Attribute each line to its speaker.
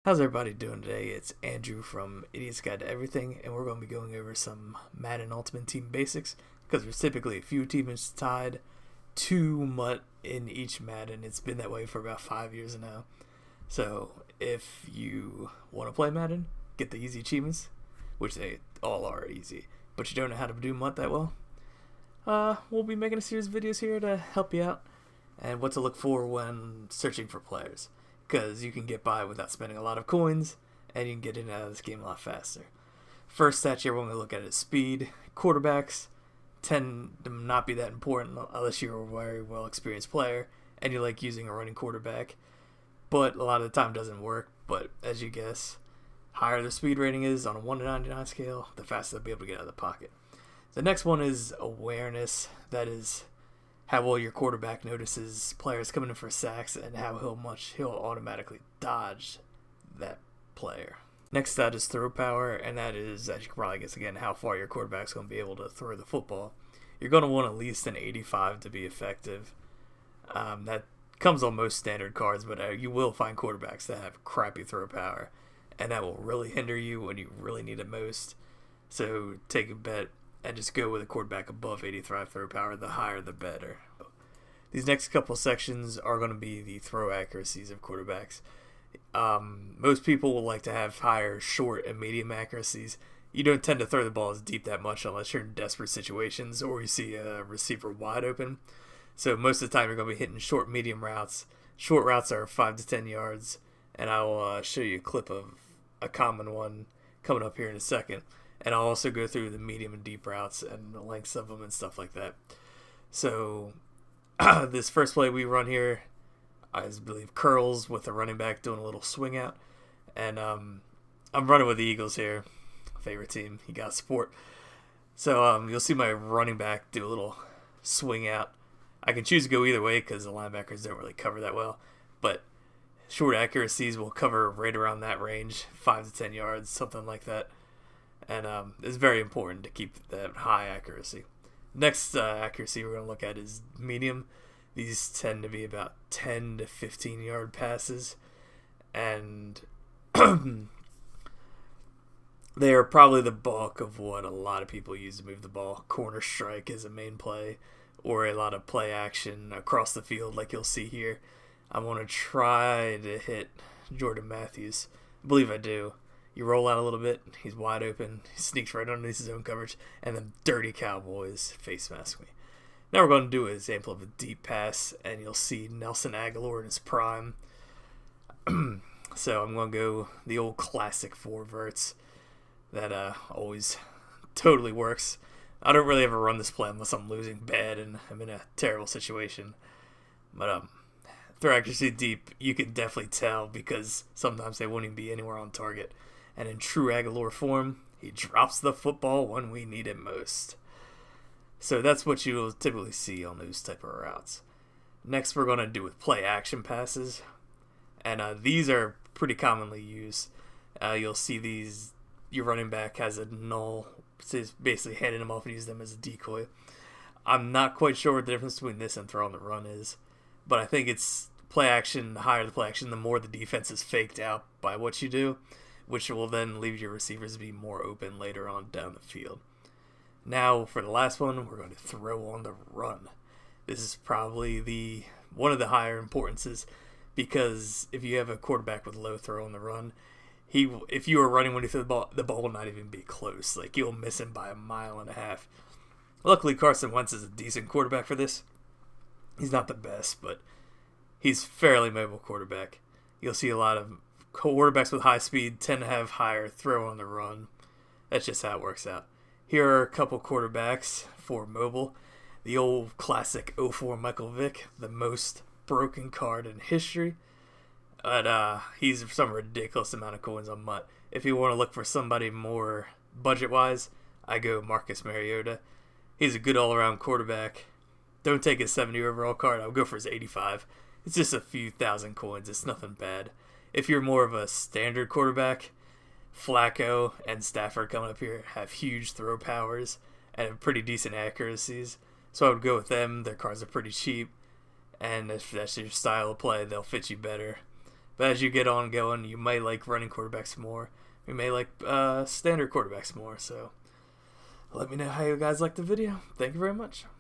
Speaker 1: How's everybody doing today? It's Andrew from Idiot's Guide to Everything, and we're going to be going over some Madden Ultimate Team basics because there's typically a few teams tied to MUT in each Madden. It's been that way for about 5 years now. So if you want to play Madden, get the easy achievements, which they all are easy, but you don't know how to do MUT that well, we'll be making a series of videos here to help you out and what to look for when searching for players, because you can get by without spending a lot of coins, and you can get in and out of this game a lot faster. First stat here we're going to look at is speed. Quarterbacks tend to not be that important unless you're a very well experienced player and you like using a running quarterback, but a lot of the time it doesn't work. But as you guess, higher the speed rating is on a 1 to 99 scale, the faster they'll be able to get out of the pocket. The next one is awareness. That is how well your quarterback notices players coming in for sacks and how much he'll automatically dodge that player. Next stat is throw power, and that is, as you can probably guess again, how far your quarterback's going to be able to throw the football. You're going to want at least an 85 to be effective. That comes on most standard cards, but you will find quarterbacks that have crappy throw power, and that will really hinder you when you really need it most. So take a bet and just go with a quarterback above 85 throw power. The higher the better. These next couple sections are going to be the throw accuracies of quarterbacks. Most people will like to have higher short and medium accuracies. You don't tend to throw the ball as deep that much unless you're in desperate situations or you see a receiver wide open. So most of the time you're going to be hitting short, medium routes. Short routes are 5 to 10 yards, and I will show you a clip of a common one coming up here in a second. And I'll also go through the medium and deep routes and the lengths of them and stuff like that. So this first play we run here, I believe curls with the running back doing a little swing out. And I'm running with the Eagles here. Favorite team. You got support. So you'll see my running back do a little swing out. I can choose to go either way because the linebackers don't really cover that well. But short accuracies will cover right around that range, 5 to 10 yards, something like that. And it's very important to keep that high accuracy. Next accuracy we're going to look at is medium. These tend to be about 10 to 15 yard passes. And they are probably the bulk of what a lot of people use to move the ball. Corner strike is a main play, or a lot of play action across the field like you'll see here. I want to try to hit Jordan Matthews. I believe I do. You roll out a little bit, he's wide open, he sneaks right underneath his own coverage, and the dirty Cowboys face mask me. Now we're going to do an example of a deep pass, and you'll see Nelson Aguilar in his prime. So I'm going to go the old classic four verts that always totally works. I don't really ever run this play unless I'm losing bad and I'm in a terrible situation. But throw accuracy deep, you can definitely tell because sometimes they won't even be anywhere on target. And in true Aguilar form, he drops the football when we need it most. So that's what you'll typically see on those type of routes. Next, we're going to do with play action passes. And these are pretty commonly used. You'll see these, your running back has a null, so he's basically handing them off and use them as a decoy. I'm not quite sure what the difference between this and throw on the run is, but I think it's play action. The higher the play action, the more the defense is faked out by what you do, which will then leave your receivers to be more open later on down the field. Now, for the last one, we're going to throw on the run. This is probably one of the higher importances because if you have a quarterback with low throw on the run, if you are running when you throw the ball will not even be close. Like, you'll miss him by 1.5 miles. Luckily, Carson Wentz is a decent quarterback for this. He's not the best, but he's fairly mobile quarterback. You'll see a lot of quarterbacks with high speed tend to have higher throw on the run. That's just how it works out. Here are a couple quarterbacks for mobile. The old classic '04 Michael Vick, the most broken card in history. But he's some ridiculous amount of coins on MUT. If you want to look for somebody more budget-wise, I go Marcus Mariota. He's a good all-around quarterback. Don't take his 70 overall card. I'll go for his 85. It's just a few thousand coins. It's nothing bad. If you're more of a standard quarterback, Flacco and Stafford coming up here have huge throw powers and have pretty decent accuracies. So I would go with them. Their cards are pretty cheap. And if that's your style of play, they'll fit you better. But as you get on going, you may like running quarterbacks more. You may like standard quarterbacks more. So let me know how you guys like the video. Thank you very much.